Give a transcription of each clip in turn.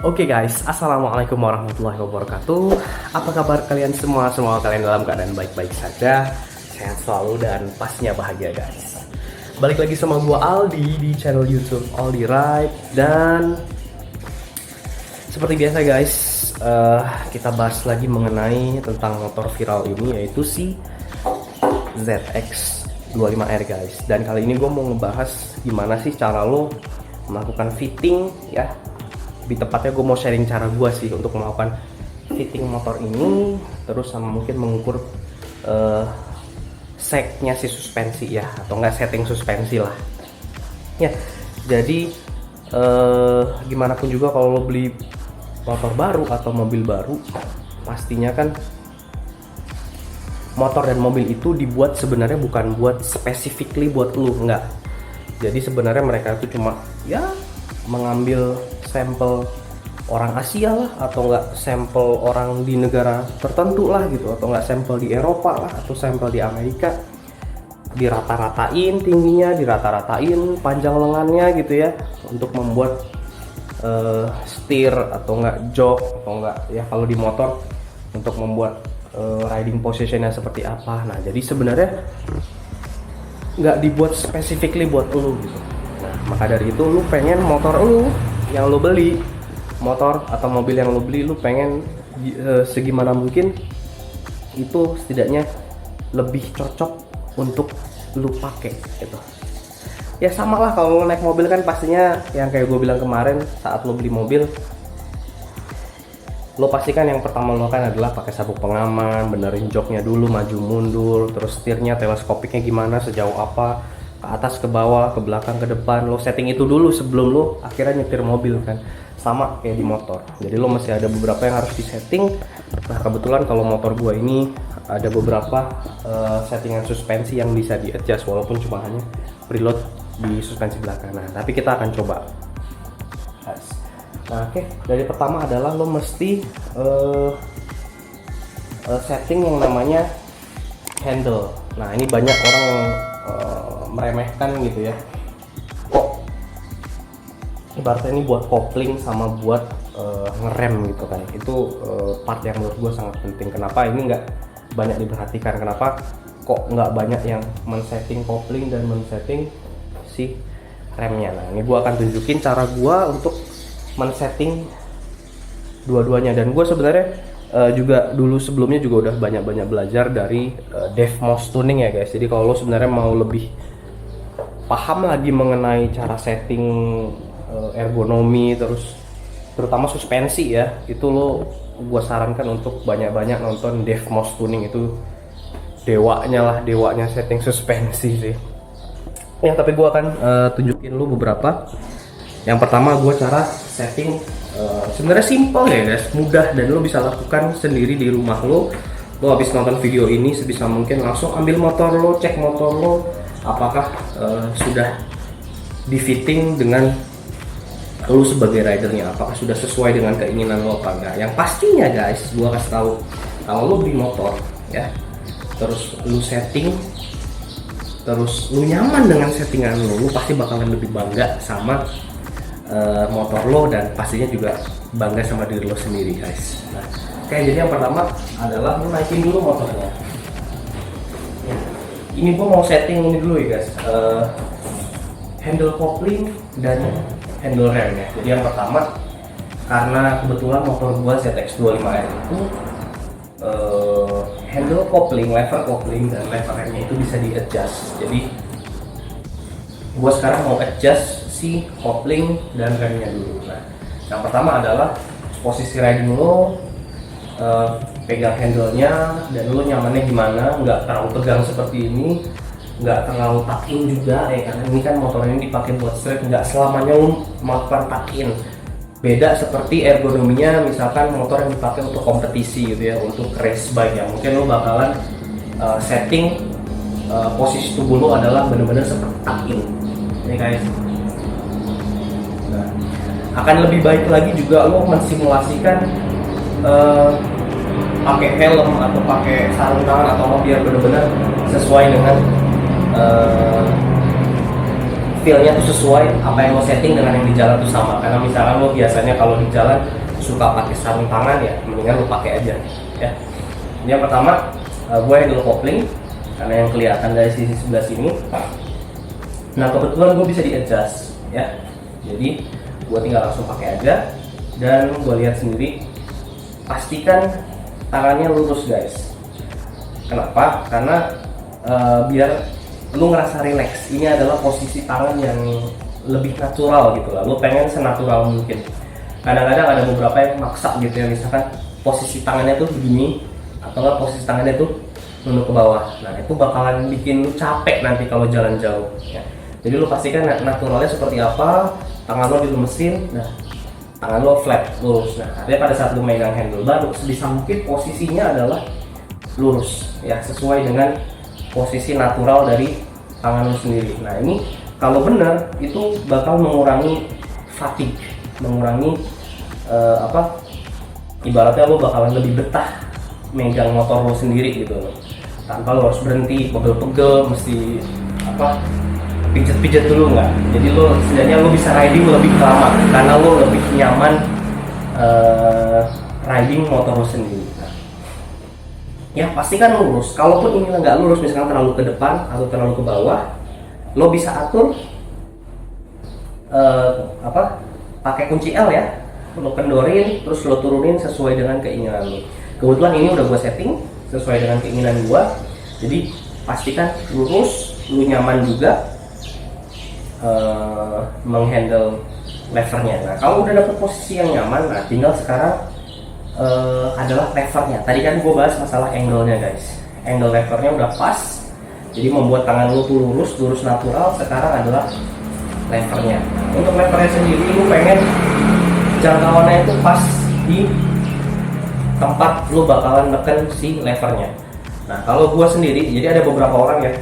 Oke guys, assalamualaikum warahmatullahi wabarakatuh. Apa kabar kalian semua? Semoga kalian dalam keadaan baik-baik saja, sehat selalu dan pastinya bahagia guys. Balik lagi sama gua Aldi di channel YouTube Aldi Ride. Dan seperti biasa guys, kita bahas lagi mengenai tentang motor viral ini, yaitu si ZX25R guys. Dan kali ini gua mau ngebahas gimana sih cara lo melakukan fitting ya. Lebih tepatnya gue mau sharing cara gue sih untuk melakukan fitting motor ini, terus sama mungkin mengukur seknya si suspensi ya, atau enggak setting suspensi lah ya. Jadi gimana pun juga kalau lo beli motor baru atau mobil baru, pastinya kan motor dan mobil itu dibuat sebenarnya bukan buat specifically buat lo, enggak. Jadi sebenarnya mereka itu cuma ya mengambil sampel orang Asia lah, atau enggak sampel orang di negara tertentu lah gitu, atau enggak sampel di Eropa lah, atau sampel di Amerika, dirata-ratain tingginya, dirata-ratain panjang lengannya gitu ya, untuk membuat setir atau enggak jok, atau enggak ya kalau di motor untuk membuat riding positionnya seperti apa. Nah jadi sebenarnya nggak dibuat specifically buat lu gitu. Nah maka dari itu lu pengen motor lu yang lo beli, motor atau mobil yang lo beli, lo pengen segimana mungkin itu setidaknya lebih cocok untuk lo pakai gitu. Ya sama lah kalau lo naik mobil kan pastinya yang kayak gue bilang kemarin, saat lo beli mobil, lo pastikan yang pertama lo kan adalah pakai sabuk pengaman, benerin joknya dulu, maju mundur, terus setirnya, teleskopiknya gimana, sejauh apa, ke atas, ke bawah, ke belakang, ke depan. Lo setting itu dulu sebelum lo akhirnya nyetir mobil kan. Sama kayak di motor, jadi lo masih ada beberapa yang harus disetting. Nah kebetulan kalau motor gua ini ada beberapa settingan suspensi yang bisa di adjust, walaupun cuma hanya preload di suspensi belakang. Nah tapi kita akan coba. Nah oke, dari pertama adalah lo mesti setting yang namanya handle. Nah ini banyak orang yang meremehkan gitu ya, kok ibaratnya ini buat kopling sama buat ngerem gitu kan. Itu part yang menurut gue sangat penting. Kenapa ini nggak banyak diperhatikan, kenapa kok nggak banyak yang men-setting kopling dan men-setting si remnya. Nah ini gue akan tunjukin cara gue untuk men-setting dua-duanya. Dan gue sebenarnya juga dulu sebelumnya juga udah banyak belajar dari Dave Moss Tuning ya guys. Jadi kalau lo sebenarnya mau lebih paham lagi mengenai cara setting ergonomi, terus terutama suspensi ya, itu lo gue sarankan untuk banyak nonton Dave Moss Tuning. Itu dewanya setting suspensi sih ya. Tapi gue akan tunjukin lo beberapa. Yang pertama gue cara setting sebenarnya simple ya guys, mudah, dan lo bisa lakukan sendiri di rumah lo. Lo habis nonton video ini sebisa mungkin langsung ambil motor lo, cek motor lo apakah sudah di fitting dengan lo sebagai ridernya, apakah sudah sesuai dengan keinginan lo apa enggak. Yang pastinya guys, gue kasih tahu, kalau lo beli motor ya, terus lo setting, terus lo nyaman dengan settingan lo pasti bakalan lebih bangga sama motor lo, dan pastinya juga bangga sama diri lo sendiri guys. Nah, oke, jadi yang pertama adalah lo naikin dulu motornya ya. Ini gua mau setting ini dulu ya guys, handle kopling dan handle rem ya. Jadi yang pertama, karena kebetulan motor gua ZX25R itu handle kopling, lever kopling dan lever remnya itu bisa di adjust. Jadi gua sekarang mau adjust si kopling dan remnya dulu. Nah, yang pertama adalah posisi riding lo, pegang handle-nya, dan lo nyamannya gimana, nggak terlalu tegang seperti ini, nggak terlalu tuck-in juga ya, karena ini kan motor ini dipakai buat street, nggak selamanya lo melakukan tuck-in. Beda seperti ergonominya misalkan motor yang dipakai untuk kompetisi gitu ya, untuk race bike ya, mungkin lo bakalan setting posisi tubuh lo adalah benar-benar seperti tuck-in ini guys. Nah, akan lebih baik lagi juga lo mensimulasikan pakai helm atau pakai sarung tangan atau biar benar-benar sesuai dengan feel-nya tuh sesuai apa yang lo setting dengan yang di jalan tuh sama. Karena misalnya lo biasanya kalau di jalan suka pakai sarung tangan ya, mendingan lo pakai aja ya. Ini yang pertama, gue handle kopling karena yang kelihatan dari sisi sebelah sini. Nah kebetulan gue bisa di adjust ya, jadi gue tinggal langsung pakai aja. Dan gue lihat sendiri, pastikan tangannya lurus guys. Kenapa? Karena biar lu ngerasa relax. Ini adalah posisi tangan yang lebih natural gitu lah. Lu pengen senatural mungkin. Kadang-kadang ada beberapa yang maksa gitu ya, misalkan posisi tangannya tuh begini atau enggak posisi tangannya tuh nunduk ke bawah. Nah itu bakalan bikin lu capek nanti kalau jalan jauh ya. Jadi lu pastikan naturalnya seperti apa, tangan lo dilemesin, nah tangan lo flat, lurus. Nah artinya pada saat lu megang handlebar, sebisa mungkin posisinya adalah lurus ya, sesuai dengan posisi natural dari tangan lo sendiri. Nah ini kalau benar itu bakal mengurangi fatigue, mengurangi ibaratnya lo bakalan lebih betah megang motor lo sendiri gitu loh, tanpa lo harus berhenti pegel-pegel mesti pijet-pijet dulu nggak. Jadi lo setidaknya lo bisa riding lebih lama karena lo lebih nyaman riding motor lo sendiri. Nah, ya pastikan lurus. Kalaupun ini nggak lurus, misalkan terlalu ke depan atau terlalu ke bawah, lo bisa atur pakai kunci L ya. Lo kendorin, terus lo turunin sesuai dengan keinginan lo. Kebetulan ini udah gue setting sesuai dengan keinginan gue. Jadi pastikan lurus, lo nyaman juga menghandle levernya. Nah kalau udah dapet posisi yang nyaman, nah tinggal sekarang adalah levernya. Tadi kan gue bahas masalah angle-nya guys. Angle levernya udah pas, jadi membuat tangan lu tuh lurus natural. Sekarang adalah levernya. Untuk levernya sendiri lu pengen jangkauannya itu pas di tempat lu bakalan neken si levernya. Nah kalau gue sendiri, jadi ada beberapa orang ya,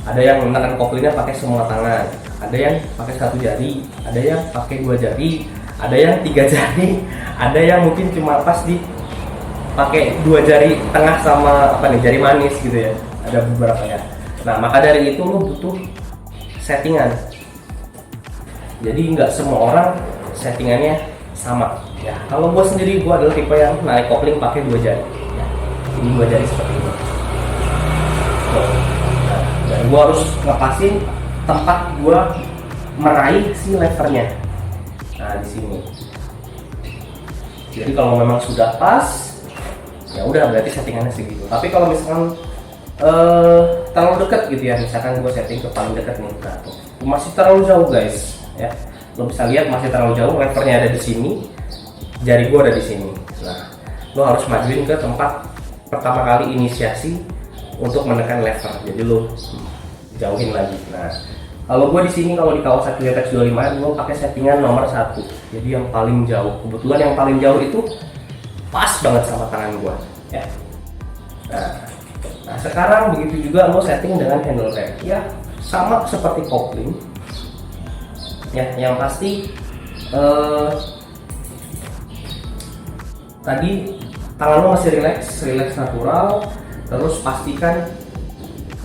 ada yang menekan koplingnya pakai semua tangan, ada yang pakai 1 jari, ada yang pakai 2 jari, ada yang 3 jari, ada yang mungkin cuma pas di pakai 2 jari tengah sama jari manis gitu ya. Ada beberapa ya. Nah maka dari itu lo butuh settingan. Jadi nggak semua orang settingannya sama. Ya kalau gue sendiri, gue adalah tipe yang narik kopling pakai 2 jari. Ya, ini 2 jari seperti ini. Dan gue harus ngepasin tempat gue meraih si levernya. Nah di sini. Jadi kalau memang sudah pas, ya udah berarti settingannya segitu. Tapi kalau misalkan terlalu dekat gitu ya, misalkan gue setting ke paling dekat nih, nah tuh masih terlalu jauh guys. Ya, lo bisa lihat masih terlalu jauh. Levernya ada di sini, jari gue ada di sini. Nah, lo harus majuin ke tempat pertama kali inisiasi untuk menekan lever. Jadi lo jauhin lagi. Nah, kalau gue di sini, kalau di Kawasaki ZX 25, gue pakai settingan nomor 1. Jadi yang paling jauh. Kebetulan yang paling jauh itu pas banget sama tangan gue. Ya. Nah, sekarang begitu juga lo setting dengan handle rem. Ya, sama seperti kopling. Ya, yang pasti tadi tangan lo masih relax natural. Terus pastikan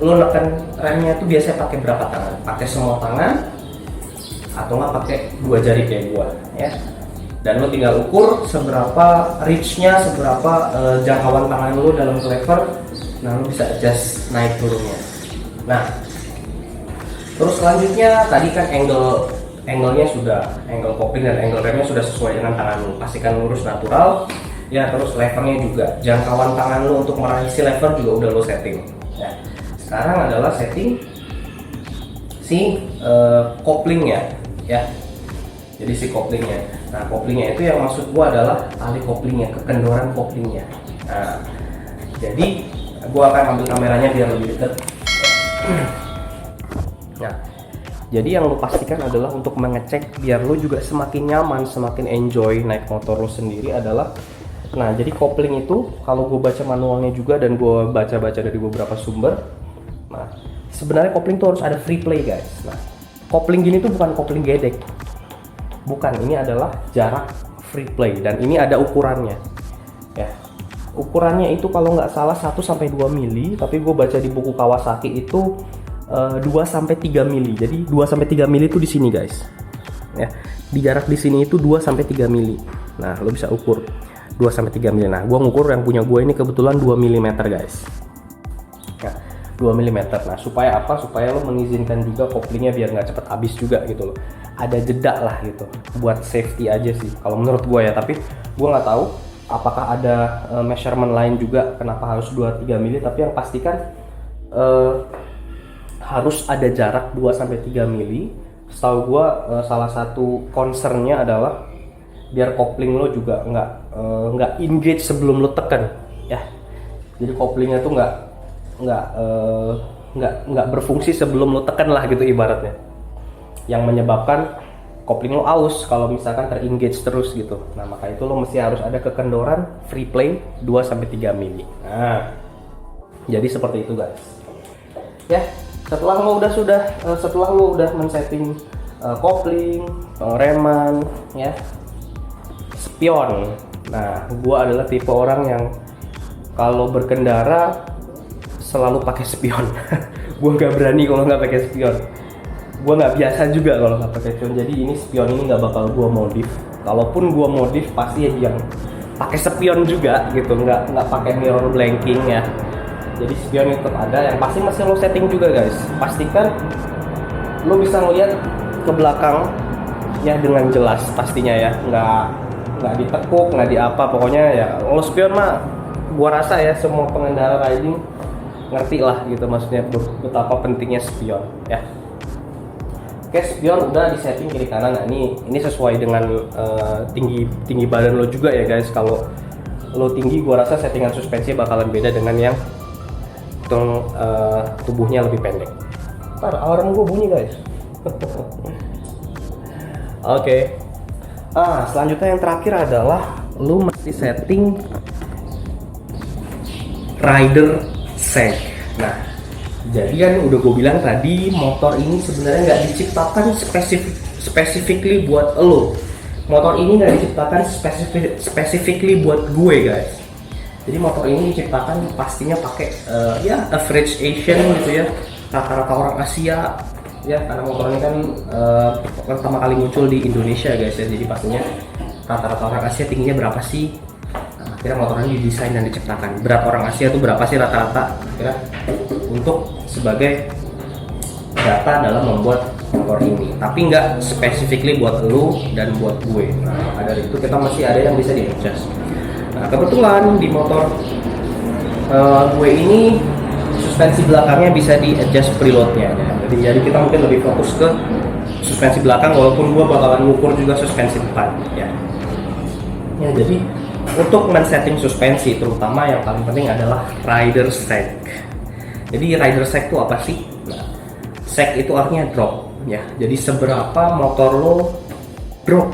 lo neken remnya itu biasanya pakai berapa tangan? Pakai semua tangan atau nggak pakai 2 jari kayak gua ya. Dan lo tinggal ukur seberapa reach-nya, seberapa jangkauan tangan lo dalam lever. Nah lo bisa adjust naik turunnya. Nah terus selanjutnya tadi kan angle-nya sudah, angle kopling dan angle remnya sudah sesuai dengan tangan lo. Pastikan lurus natural. Ya terus levernya juga, jangkauan tangan lo untuk meraih si lever juga udah lo setting. Ya. Sekarang adalah setting si koplingnya ya. Jadi si koplingnya. Nah koplingnya itu yang maksud gua adalah tali koplingnya, kekendoran koplingnya. Nah jadi gua akan ambil kameranya biar lebih dekat. Nah jadi yang lo pastikan adalah untuk mengecek biar lo juga semakin nyaman, semakin enjoy naik motor lo sendiri adalah, nah jadi kopling itu kalau gue baca manualnya juga dan gue baca-baca dari beberapa sumber, nah sebenarnya kopling tuh harus ada free play guys. Nah kopling gini tuh bukan kopling gedek, bukan, ini adalah jarak free play dan ini ada ukurannya ya. Ukurannya itu kalau nggak salah 1-2 mili, tapi gue baca di buku Kawasaki itu 2 sampai 3 mili. Jadi 2 sampai 3 mili itu di sini guys. Ya, di jarak di sini itu 2 sampai 3 mili. Nah, lo bisa ukur 2 sampai 3 mili. Nah, gua ngukur yang punya gue ini kebetulan 2 mm guys. Ya, 2 mm. Nah, supaya apa? Supaya lo mengizinkan juga koplingnya biar nggak cepet habis juga gitu loh. Ada jeda lah gitu, buat safety aja sih kalau menurut gue ya. Tapi gue nggak tahu apakah ada measurement lain juga kenapa harus 2-3 mili. Tapi yang pastikan harus ada jarak 2-3 mili. Setahu gue salah satu concernnya adalah biar kopling lo juga nggak engage sebelum lo tekan ya. Jadi koplingnya tuh nggak berfungsi sebelum lo tekan lah gitu ibaratnya, yang menyebabkan kopling lo aus kalau misalkan terengage terus gitu. Nah, maka itu lo mesti harus ada kekendoran free play 2-3 mili. Nah, jadi seperti itu guys. Ya, setelah lo udah men-setting kopling, pengereman, ya, spion. Nah, gua adalah tipe orang yang kalau berkendara selalu pakai spion. Gua nggak berani kalau nggak pakai spion. Gue nggak biasa juga kalau nggak pakai spion. Jadi ini spion ini nggak bakal gue modif. Kalaupun gue modif pasti yang pakai spion juga gitu, nggak pakai mirror blanking ya. Jadi spion itu tetap ada. Yang pasti masih lo setting juga guys. Pastikan lo bisa ngeliat ke belakang ya dengan jelas pastinya ya. Nggak ditekuk, nggak di apa. Pokoknya ya lo spion mah gue rasa ya semua pengendara riding ngerti lah gitu, maksudnya betapa pentingnya spion ya. Oke, spion udah disetting kiri kanan. Nah, ini sesuai dengan tinggi badan lo juga ya guys. Kalau lo tinggi, gua rasa settingan suspensi bakalan beda dengan yang tubuhnya lebih pendek. Ntar alarm gua bunyi guys. Oke. Selanjutnya yang terakhir adalah lo mesti setting rider sag. Nah, jadi kan udah gue bilang tadi, motor ini sebenarnya nggak diciptakan specifically buat lo. Motor ini nggak diciptakan specifically buat gue guys. Jadi motor ini diciptakan pastinya pakai ya average Asian gitu ya, rata-rata orang Asia ya, karena motor ini kan pertama kali muncul di Indonesia guys ya. Jadi pastinya rata-rata orang Asia tingginya berapa sih? Kira motor ini didesain dan diciptakan. Berat orang Asia itu berapa sih rata-rata? Kira untuk sebagai data dalam membuat motor ini. Tapi nggak specifically buat lu dan buat gue. Nah, maka dari itu kita masih ada yang bisa di-adjust. Nah, kebetulan di motor gue ini suspensi belakangnya bisa di-adjust preloadnya. Ya. Jadi kita mungkin lebih fokus ke suspensi belakang, walaupun gue bakalan ngukur juga suspensi depan. Ya, jadi untuk men-setting suspensi, terutama yang paling penting adalah rider sag. Jadi rider sag itu apa sih? Nah, sag itu artinya drop ya. Jadi seberapa motor lo drop,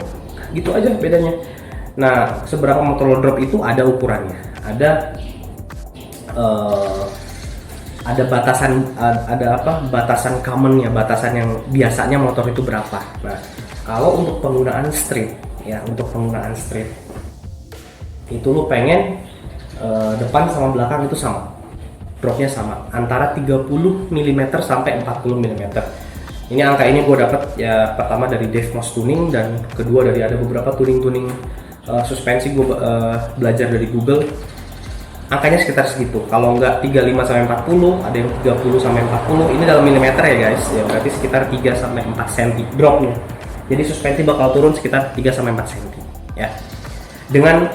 gitu aja bedanya. Nah, seberapa motor lo drop itu ada ukurannya. Ada batasan commonnya, batasan yang biasanya motor itu berapa. Nah, kalau untuk penggunaan street ya, itu lu pengen depan sama belakang itu sama, dropnya sama, antara 30 mm sampai 40 mm. Ini angka ini gue dapat ya, pertama dari Dave Moss Tuning, dan kedua dari ada beberapa tuning suspensi gue belajar dari Google. Angkanya sekitar segitu. Kalau nggak 35 sampai 40, ada yang 30 sampai 40. Ini dalam milimeter ya guys. Ya berarti sekitar 3 sampai 4 cm dropnya. Jadi suspensi bakal turun sekitar 3 sampai 4 cm ya. Dengan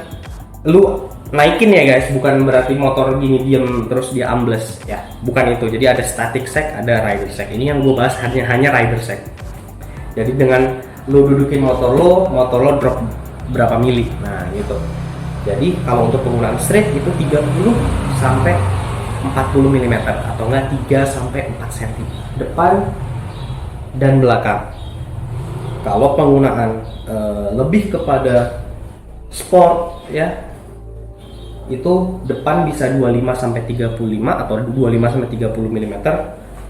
lu naikin ya guys, bukan berarti motor gini diem terus dia ambles ya, bukan itu. Jadi ada static sag, ada rider sag. Ini yang gue bahas hanya rider sag. Jadi dengan lu dudukin motor lo drop berapa mili. Nah gitu. Jadi kalau untuk penggunaan straight itu 30 sampai 40 mm atau enggak 3 sampai 4 cm depan dan belakang. Kalau penggunaan lebih kepada sport ya, itu depan bisa 25 sampai 35 atau 25 sampai 30 mm,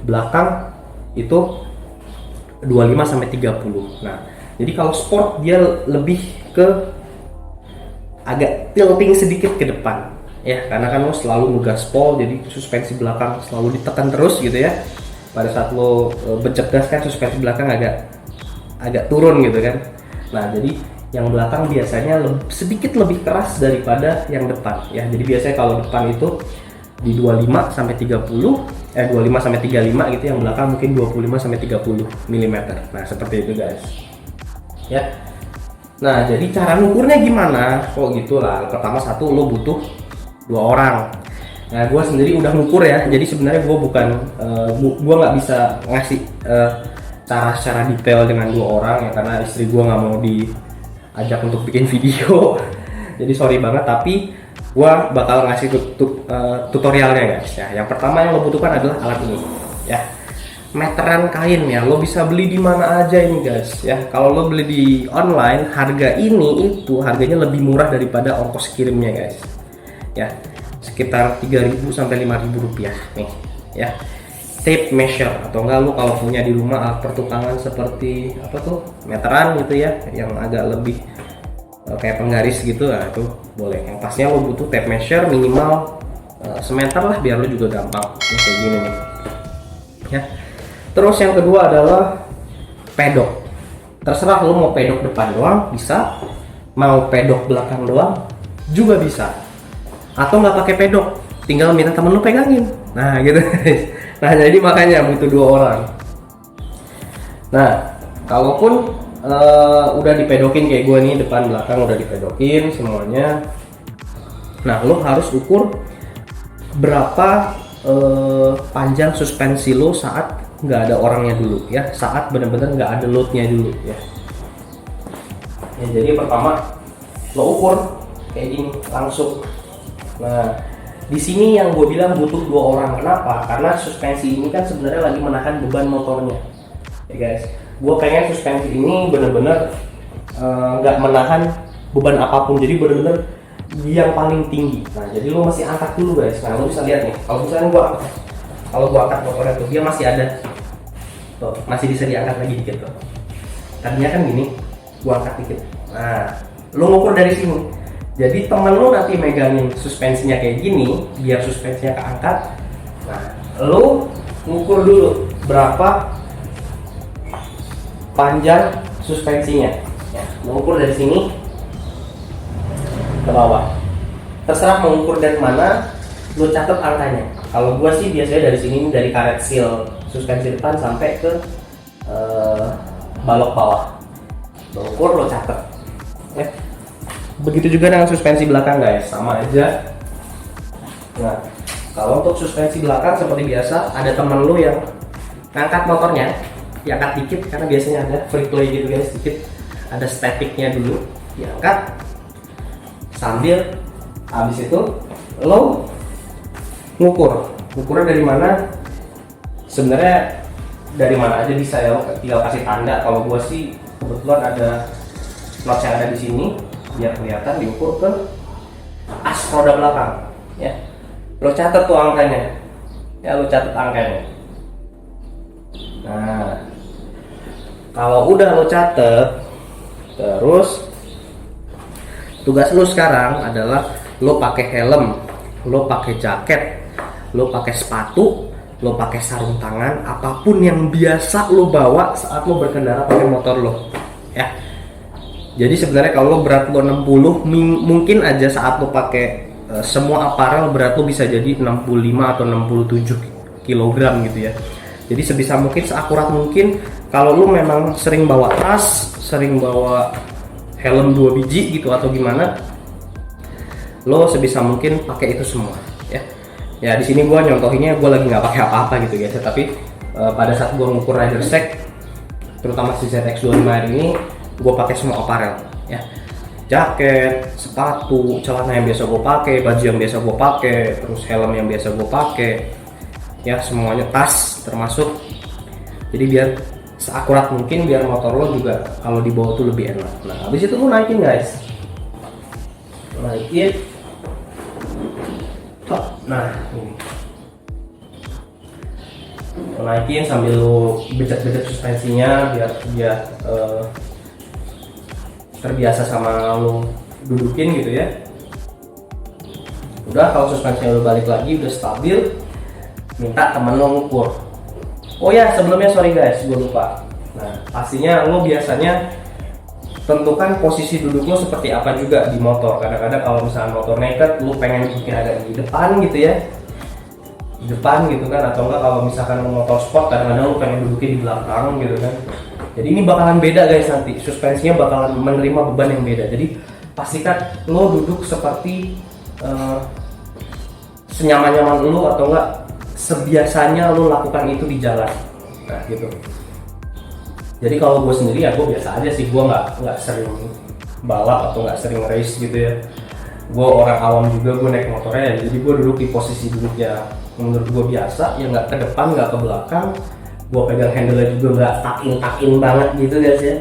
belakang itu 25 sampai 30. Nah, jadi kalau sport dia lebih ke agak tilting sedikit ke depan ya, karena kan lo selalu ngegaspol, jadi suspensi belakang selalu ditekan terus gitu ya. pada saat lo becek gas kan suspensi belakang agak turun gitu kan. Nah jadi yang belakang biasanya sedikit lebih keras daripada yang depan ya. Jadi biasanya kalau depan itu di 25 sampai 30, 25 sampai 35 gitu, yang belakang mungkin 25 sampai 30 mm. Nah seperti itu guys ya. Nah jadi cara ngukurnya gimana? Kok gitu lah. Pertama satu, lo butuh 2 orang. Nah gue sendiri udah ngukur ya. Jadi sebenarnya gue bukan gue nggak bisa ngasih cara secara detail dengan 2 orang ya, karena istri gue nggak mau diajak untuk bikin video. Jadi sorry banget, tapi gue bakal ngasih tutorialnya guys ya. Yang pertama yang lo butuhkan adalah alat ini ya, meteran kain ya. Lo bisa beli di mana aja ini guys ya. Kalau lo beli di online, harga ini itu harganya lebih murah daripada ongkos kirimnya guys ya, sekitar 3.000 sampai 5.000 rupiah nih ya. Tape measure atau enggak lo kalau punya di rumah alat pertukangan seperti apa tuh, meteran gitu ya, yang agak lebih kayak penggaris gitu, nah itu boleh. Yang pastinya lo butuh tape measure minimal semeter lah, biar lo juga gampang ini kayak gini nih ya. Terus yang kedua adalah pedok. Terserah lo mau pedok depan doang bisa, mau pedok belakang doang juga bisa, atau nggak pakai pedok, tinggal minta temen lo pegangin. Nah gitu. Nah jadi makanya butuh 2 orang. Nah kalaupun udah dipedokin kayak gue nih, depan belakang udah dipedokin semuanya. Nah lo harus ukur berapa panjang suspensi lo saat nggak ada orangnya dulu ya, saat bener-bener nggak ada loadnya dulu ya. Jadi pertama lo ukur kayak gini langsung. Nah di sini yang gue bilang butuh 2 orang. Kenapa? Karena suspensi ini kan sebenarnya lagi menahan beban motornya ya guys. Gue pengen suspensi ini bener-bener nggak menahan beban apapun, jadi bener-bener yang paling tinggi. Nah jadi lo masih angkat dulu guys. Nah lo bisa lihat nih, kalau misalnya gue angkat motornya tuh, dia masih ada tuh, masih bisa diangkat lagi dikit tuh. Tadinya kan gini, gue angkat dikit. Nah lo ngukur dari sini. Jadi temen lo nanti megangin suspensinya kayak gini biar suspensinya keangkat. Nah lo ngukur dulu berapa panjang suspensinya ya. Mengukur dari sini ke bawah, terserah mengukur dari mana, lo catat angkanya. Kalau gua sih biasanya dari sini, dari karet seal suspensi depan sampai ke balok bawah, lo ukur, lo catat ya. Begitu juga dengan suspensi belakang guys, sama aja. Nah kalau untuk suspensi belakang seperti biasa, ada temen lo yang ngangkat motornya, diangkat dikit karena biasanya ada free play gitu guys, dikit ada statiknya dulu, diangkat sambil habis itu lo ngukurnya dari mana. Sebenarnya dari mana aja bisa ya, lo tinggal kasih tanda. Kalau gua sih kebetulan ada notch yang ada di sini biar kelihatan, diukur ke as roda belakang ya. Lo catat tuh angkanya ya, lo catat angkanya. Nah kalau udah lo catet, terus tugas lo sekarang adalah lo pakai helm, lo pakai jaket, lo pakai sepatu, lo pakai sarung tangan, apapun yang biasa lo bawa saat lo berkendara pakai motor lo ya. Jadi sebenarnya kalau berat lo 60, mungkin aja saat lo pakai semua aparel berat lo bisa jadi 65 atau 67 kg gitu ya. Jadi sebisa mungkin, seakurat mungkin. Kalau lo memang sering bawa tas, sering bawa helm 2 biji gitu atau gimana, lo sebisa mungkin pakai itu semua ya. Ya di sini gue nyontohinnya gue lagi nggak pakai apa-apa gitu guys, tapi pada saat gue ngukur rider set, terutama si ZX25 ini, gue pakai semua apparel ya, jaket, sepatu, celana yang biasa gue pakai, baju yang biasa gue pakai, terus helm yang biasa gue pakai ya, semuanya, tas termasuk. Jadi biar seakurat mungkin, biar motor lo juga kalau dibawa tuh lebih enak. Nah habis itu lo naikin guys, naikin. Nah ini lo naikin sambil lo becek-becek suspensinya biar dia terbiasa sama lo dudukin gitu ya. Udah, kalau suspensinya lo balik lagi udah stabil, minta temen lo ngukur Oh ya, sebelumnya sorry guys, gue lupa. Nah, pastinya lo biasanya tentukan posisi duduk lo seperti apa juga di motor. Kadang-kadang kalau misalnya motor naked, lo pengen bikin agak di depan gitu ya, di depan gitu kan, atau enggak kalau misalkan lo motor sport, kadang-kadang lo pengen duduknya di belakang gitu kan. Jadi ini bakalan beda guys, nanti suspensinya bakalan menerima beban yang beda. Jadi pastikan lo duduk seperti senyaman-nyaman lo, atau enggak sebiasanya lo lakukan itu di jalan. Nah gitu. Jadi kalau gue sendiri ya gue biasa aja sih, gue nggak sering balap atau nggak sering race gitu ya. Gue orang awam juga, gue naik motornya ya, jadi gue duduk di posisi duduk ya menurut gue biasa, ya nggak ke depan nggak ke belakang. Gue pegang handle juga nggak takin banget gitu guys ya,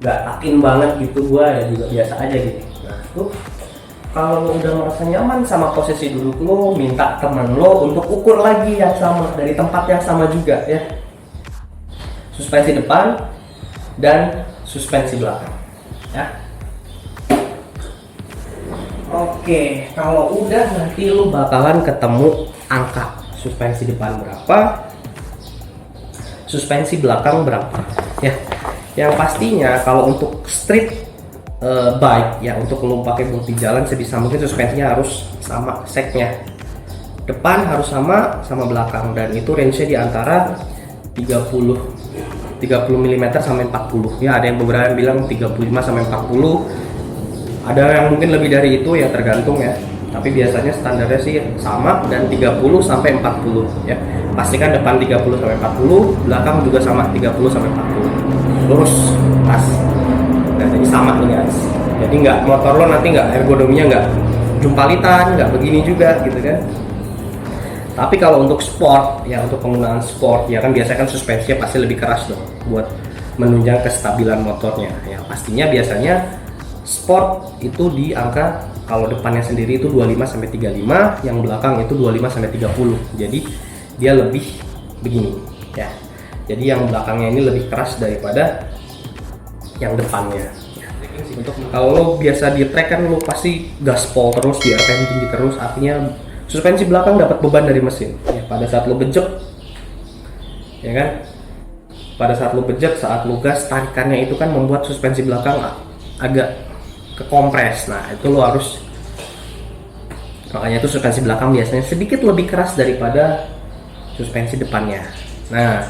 nggak takin banget gitu, gue ya juga biasa aja gitu. Nah tuh kalau lo udah merasa nyaman sama posisi duduk lo, minta teman lo untuk ukur lagi yang sama dari tempat yang sama juga ya, suspensi depan dan suspensi belakang ya. Oke, kalau udah nanti lu bakalan ketemu angka suspensi depan berapa, suspensi belakang berapa ya. Yang pastinya kalau untuk street bike ya, untuk lu pakai buat di jalan, sebisa mungkin suspensinya harus sama seknya. Depan harus sama belakang, dan itu range-nya di antara 30 mm sampai 40 ya. Ada yang beberapa yang bilang 35 sampai 40, ada yang mungkin lebih dari itu ya, tergantung ya, tapi biasanya standarnya sih sama, dan 30 sampai 40 ya. Pastikan depan 30 sampai 40, belakang juga sama 30 sampai 40, lurus pas. Nah jadi sama nih guys, jadi nggak motor lo nanti nggak ergonominya nggak jumpalitan, nggak begini juga gitu kan. Tapi kalau untuk sport ya, untuk penggunaan sport ya kan, biasanya kan suspensinya pasti lebih keras dong buat menunjang kestabilan motornya ya. Pastinya biasanya sport itu di angka, kalau depannya sendiri itu 25 sampai 35, yang belakang itu 25 sampai 30. Jadi dia lebih begini ya. Jadi yang belakangnya ini lebih keras daripada yang depannya. Untuk kalau lo biasa di track kan, lo pasti gaspol terus, di RPM tinggi terus, artinya suspensi belakang dapat beban dari mesin ya. Pada saat lo bejek ya kan, pada saat lo bejek, saat lo gas, tarikannya itu kan membuat suspensi belakang agak kekompres. Nah itu lo harus, makanya itu suspensi belakang biasanya sedikit lebih keras daripada suspensi depannya. Nah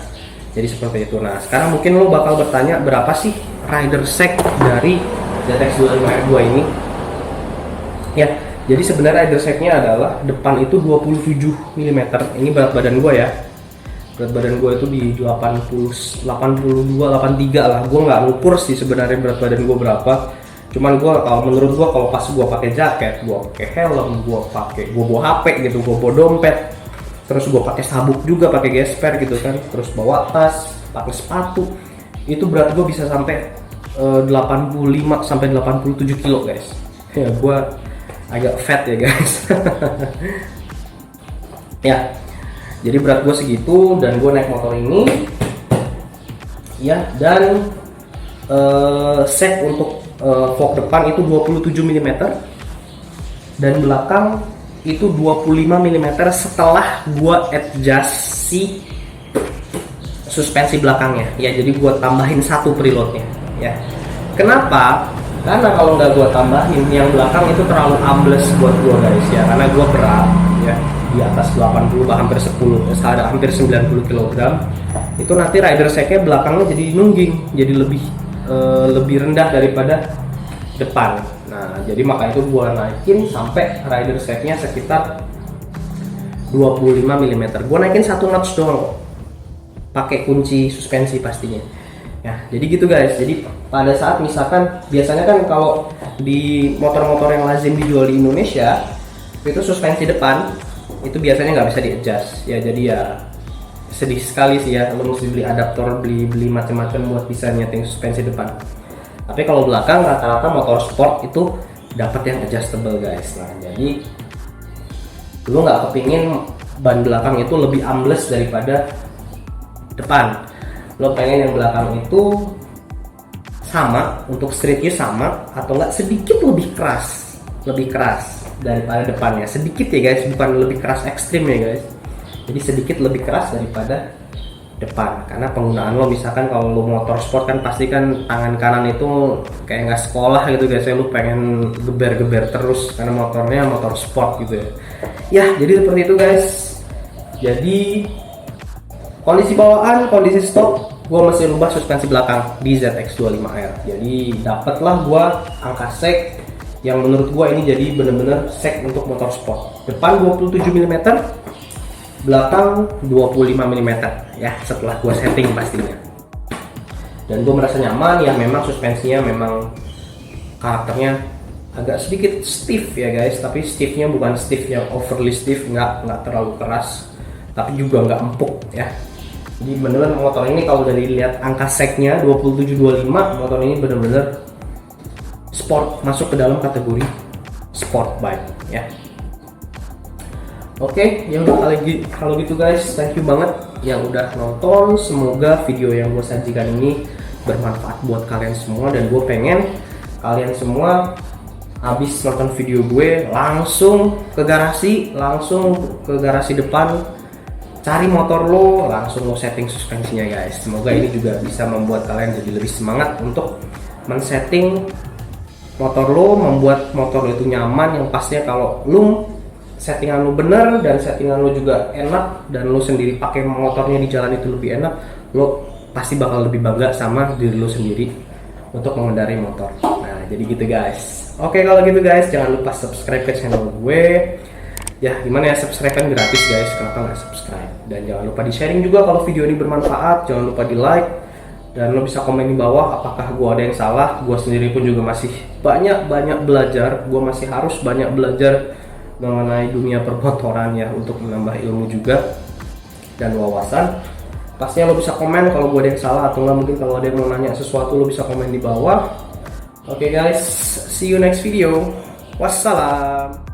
jadi seperti itu. Nah sekarang mungkin lo bakal bertanya, berapa sih rider seg dari ZX 255 ini ya. Jadi sebenarnya rider segnya adalah depan itu 27 mm. Ini berat badan gue ya. Berat badan gue itu di 82, 83 lah. Gue nggak ngukur sih sebenarnya berat badan gue berapa. Cuman gue, kalau menurut gue, kalau pas gue pakai jaket, gue pakai helm, gue bawa HP gitu, gue bawa dompet, terus gue pakai sabuk juga, pakai gesper gitu kan, terus bawa tas, pakai sepatu, itu berat gue bisa sampai 85 sampai 87 kilo guys. Ya gue agak fat ya guys. Ya, jadi berat gue segitu, dan gue naik motor ini ya. Dan seg untuk fork depan itu 27 mm, dan belakang itu 25 mm setelah gue adjust si suspensi belakangnya ya. Jadi gue tambahin satu preloadnya ya. Kenapa? Karena kalau nggak gue tambahin, yang belakang itu terlalu ambles buat gue guys ya, karena gue berat ya, di atas 80, hampir 10, hampir 90 kg. Itu nanti rider segnya belakangnya jadi nungging, jadi lebih rendah daripada depan. Nah jadi makanya itu gue naikin sampai rider segnya sekitar 25 mm. Gue naikin 1 notch doang, pakai kunci suspensi pastinya. Ya, jadi gitu guys. Jadi pada saat misalkan, biasanya kan kalau di motor-motor yang lazim dijual di Indonesia, itu suspensi depan itu biasanya nggak bisa di-adjust ya. Jadi ya sedih sekali sih ya, lo mesti beli adaptor, beli macam-macam buat bisa nyeting suspensi depan. Tapi kalau belakang, rata-rata motor sport itu dapat yang adjustable guys. Nah jadi lo nggak kepingin ban belakang itu lebih ambles daripada depan. Lo pengen yang belakang itu sama, untuk streetnya sama, atau enggak sedikit lebih keras daripada depannya, sedikit ya guys, bukan lebih keras ekstrim ya guys. Jadi sedikit lebih keras daripada depan. Karena penggunaan lo misalkan kalau lo motor sport kan pasti kan tangan kanan itu kayak nggak sekolah gitu guys ya, lo pengen geber-geber terus karena motornya motor sport gitu ya. Ya jadi seperti itu guys. Jadi kondisi bawaan, kondisi stop, gue masih rubah suspensi belakang di ZX25R. Jadi dapatlah gue angka sek yang menurut gue ini jadi bener-bener sek untuk motor sport. Depan 27 mm, belakang 25 mm ya, setelah gue setting pastinya. Dan gue merasa nyaman ya, memang suspensinya memang karakternya agak sedikit stiff ya guys, tapi stiffnya bukan stiff yang overly stiff, nggak terlalu keras, tapi juga nggak empuk ya. Jadi bener-bener motor ini kalau dari lihat angka seknya 27-25, motor ini bener-bener sport, masuk ke dalam kategori sport bike ya. Oke, ya udah kalau gitu guys, thank you banget yang udah nonton. Semoga video yang gue sajikan ini bermanfaat buat kalian semua, dan gue pengen kalian semua habis nonton video gue langsung ke garasi depan, cari motor lo, langsung lo setting suspensinya guys. Semoga ini juga bisa membuat kalian jadi lebih semangat untuk men-setting motor lo, membuat motor lo itu nyaman. Yang pastinya kalau lo settingan lo bener dan settingan lo juga enak, dan lo sendiri pakai motornya di jalan itu lebih enak, lo pasti bakal lebih bangga sama diri lo sendiri untuk mengendarai motor. Nah jadi gitu guys. Oke, kalau gitu guys, jangan lupa subscribe ke channel gue ya. Gimana ya, subscribe kan gratis guys, kenapa nggak subscribe? Dan jangan lupa di sharing juga kalau video ini bermanfaat, jangan lupa di like, dan lo bisa komen di bawah apakah gue ada yang salah. Gue sendiri pun juga masih banyak belajar, gue masih harus banyak belajar mengenai dunia permotoran ya, untuk menambah ilmu juga dan wawasan. Pastinya lo bisa komen kalau gue ada yang salah, atau nggak mungkin kalau ada yang mau nanya sesuatu lo bisa komen di bawah. Oke guys, see you next video. Wassalam.